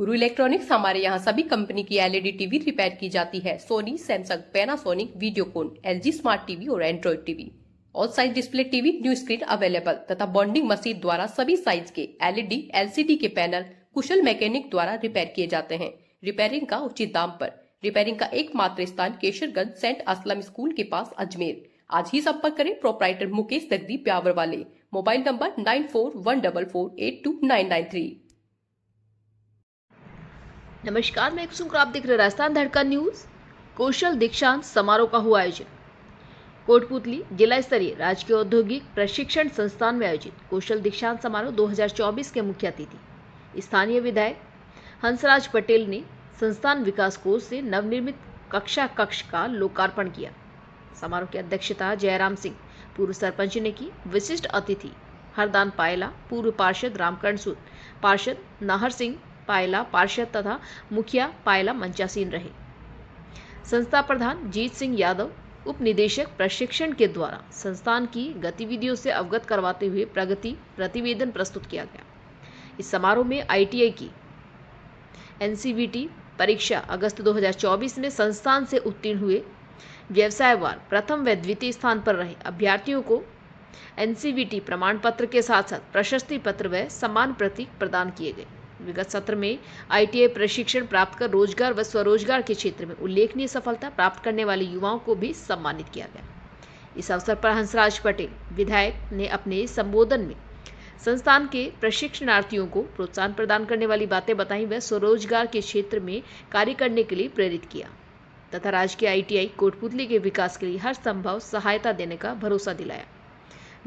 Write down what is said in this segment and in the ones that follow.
गुरु electronics हमारे यहाँ सभी कंपनी की एलईडी टीवी रिपेयर की जाती है। Sony, Samsung, Panasonic, Videocon, LG smart TV और Android TV. All size display TV, new screen available तथा बॉन्डिंग मशीन द्वारा सभी साइज के एलईडी, एलसीडी के पैनल कुशल मैकेनिक द्वारा रिपेयर किए जाते हैं। रिपेयरिंग का उचित दाम पर। रिपेयरिंग का एकमात्र स्थान केशरगंज सेंट असलम स्कूल के पास अजमेर। आज ही संपर्क करें प्रोप्राइटर मुकेश दगदी ब्यावर वाले। Mobile number 9414482993। नमस्कार, मैं कुसुम, आप देख रहे राजस्थान धड़कन न्यूज। कौशल दीक्षांत समारोह का हुआ आयोजन। कोटपुतली जिला स्तरीय राजकीय औद्योगिक प्रशिक्षण संस्थान में आयोजित कौशल दीक्षांत समारोह 2024 के मुख्य अतिथि स्थानीय विधायक हंसराज पटेल ने संस्थान विकास कोष से नवनिर्मित कक्षा कक्ष का लोकार्पण किया। समारोह की अध्यक्षता जयराम सिंह पूर्व सरपंच ने की। विशिष्ट अतिथि हरदान पायला पूर्व पार्षद, रामकरण सूद पार्षद, नाहर सिंह पायला पार्षद तथा मुखिया पायला मंचासीन रहे। संस्था प्रधान जीत सिंह यादव, उप निदेशक प्रशिक्षण के द्वारा संस्थान की गतिविधियों से अवगत करवाते हुए प्रगति प्रतिवेदन प्रस्तुत किया गया। इस समारोह में आईटीआई की एनसीवीटी परीक्षा अगस्त 2024 में संस्थान से उत्तीर्ण हुए व्यवसायवार प्रथम व द्वितीय स्थान पर रहे अभ्यर्थियों को एनसीवीटी प्रमाण पत्र के साथ साथ प्रशस्ति पत्र व सम्मान प्रतीक प्रदान किए गए। विगत सत्र में आईटीआई प्रशिक्षण प्राप्त कर रोजगार व स्वरोजगार के क्षेत्र में उल्लेखनीय सफलता प्राप्त करने वाले युवाओं को भी सम्मानित किया गया। इस अवसर पर हंसराज पटेल विधायक ने अपने संबोधन में संस्थान के प्रशिक्षणार्थियों को प्रोत्साहन प्रदान करने वाली बातें बताई व स्वरोजगार के क्षेत्र में कार्य करने के लिए प्रेरित किया तथा राजकीय आईटीआई कोटपुतली के विकास के लिए हर संभव सहायता देने का भरोसा दिलाया।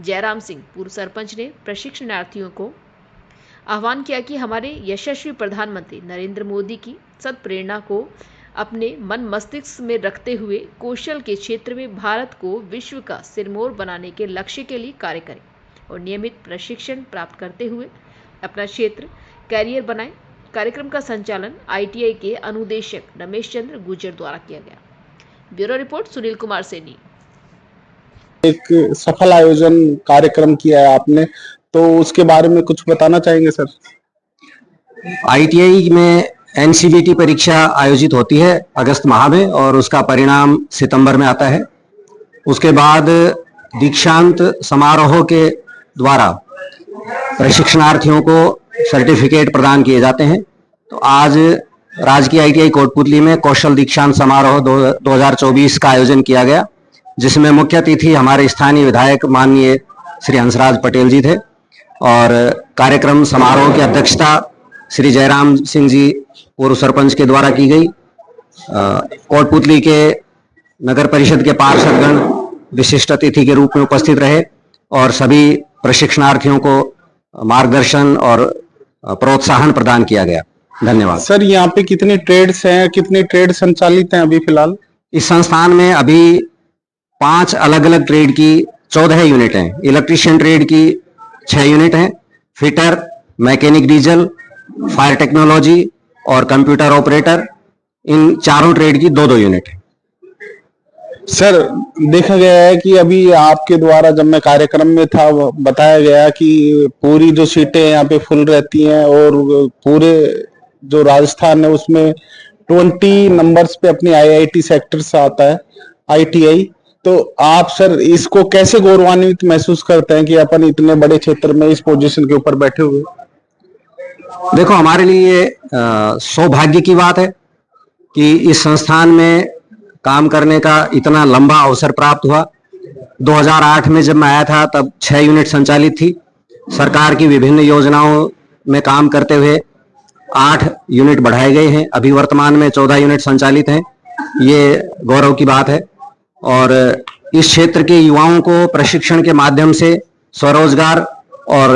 जयराम सिंह पूर्व सरपंच ने प्रशिक्षणार्थियों को आह्वान किया कि हमारे यशस्वी प्रधानमंत्री नरेंद्र मोदी की सत्प्रेरणा को अपने मन मस्तिष्क में रखते हुए कौशल के क्षेत्र में भारत को विश्व का सिरमौर बनाने के लक्ष्य के लिए कार्य करें और नियमित प्रशिक्षण प्राप्त करते हुए अपना क्षेत्र कैरियर बनाएं। कार्यक्रम का संचालन आईटीआई के अनुदेशक रमेश चंद्र गुर्जर द्वारा किया गया। ब्यूरो रिपोर्ट सुनील कुमार सेनी। एक सफल आयोजन कार्यक्रम किया है आपने, तो उसके बारे में कुछ बताना चाहेंगे सर? आईटीआई में एनसीवीटी परीक्षा आयोजित होती है अगस्त माह में और उसका परिणाम सितंबर में आता है। उसके बाद दीक्षांत समारोह के द्वारा प्रशिक्षणार्थियों को सर्टिफिकेट प्रदान किए जाते हैं। तो आज राजकीय आईटीआई कोटपुतली में कौशल दीक्षांत समारोह 2024 का आयोजन किया गया, जिसमें मुख्य अतिथि हमारे स्थानीय विधायक माननीय श्री हंसराज पटेल जी थे और कार्यक्रम समारोह की अध्यक्षता श्री जयराम सिंह जी पूर्व सरपंच के द्वारा की गई। कोटपुतली के नगर परिषद के पार्षदगण विशिष्ट अतिथि के रूप में उपस्थित रहे और सभी प्रशिक्षणार्थियों को मार्गदर्शन और प्रोत्साहन प्रदान किया गया। धन्यवाद। सर, यहाँ पे कितने ट्रेड्स हैं, कितने ट्रेड संचालित हैं अभी फिलहाल? इस संस्थान में अभी 5 अलग अलग ट्रेड की 14 यूनिट हैं। इलेक्ट्रीशियन ट्रेड की 6 यूनिट हैं। Fitter, mechanic diesel, fire technology और कंप्यूटर ऑपरेटर, इन चारों ट्रेड की 2-2 यूनिट है। सर, देखा गया है कि अभी आपके द्वारा जब मैं कार्यक्रम में था बताया गया कि पूरी जो सीटें यहाँ पे फुल रहती हैं और पूरे जो राजस्थान है उसमें 20 नंबर्स पे अपनी आईआईटी सेक्टर से आता है आईटीआई। तो आप सर इसको कैसे गौरवान्वित महसूस करते हैं कि अपन इतने बड़े क्षेत्र में इस पोजीशन के ऊपर बैठे हुए? देखो, हमारे लिए सौभाग्य की बात है कि इस संस्थान में काम करने का इतना लंबा अवसर प्राप्त हुआ। 2008 में जब मैं आया था तब 6 यूनिट संचालित थी। सरकार की विभिन्न योजनाओं में काम करते हुए 8 यूनिट बढ़ाए गए हैं। अभी वर्तमान में 14 यूनिट संचालित हैं। ये गौरव की बात है और इस क्षेत्र के युवाओं को प्रशिक्षण के माध्यम से स्वरोजगार और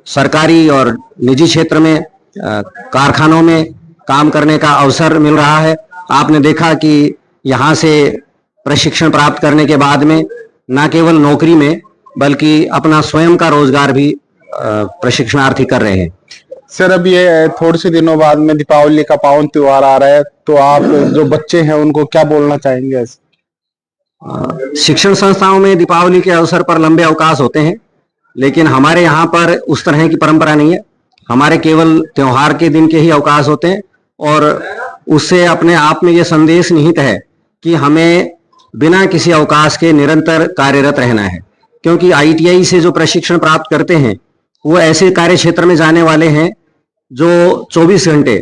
सरकारी और निजी क्षेत्र में कारखानों में काम करने का अवसर मिल रहा है। आपने देखा कि यहाँ से प्रशिक्षण प्राप्त करने के बाद में न केवल नौकरी में बल्कि अपना स्वयं का रोजगार भी प्रशिक्षणार्थी कर रहे हैं। सर, अब ये थोड़े से दिनों बाद में दीपावली का पावन त्योहार आ रहा है, तो आप जो बच्चे हैं उनको क्या बोलना चाहेंगे? शिक्षण संस्थाओं में दीपावली के अवसर पर लंबे अवकाश होते हैं, लेकिन हमारे यहाँ पर उस तरह की परंपरा नहीं है। हमारे केवल त्योहार के दिन के ही अवकाश होते हैं और उससे अपने आप में ये संदेश निहित है कि हमें बिना किसी अवकाश के निरंतर कार्यरत रहना है, क्योंकि आईटीआई से जो प्रशिक्षण प्राप्त करते हैं वो ऐसे कार्य क्षेत्र में जाने वाले हैं जो 24 घंटे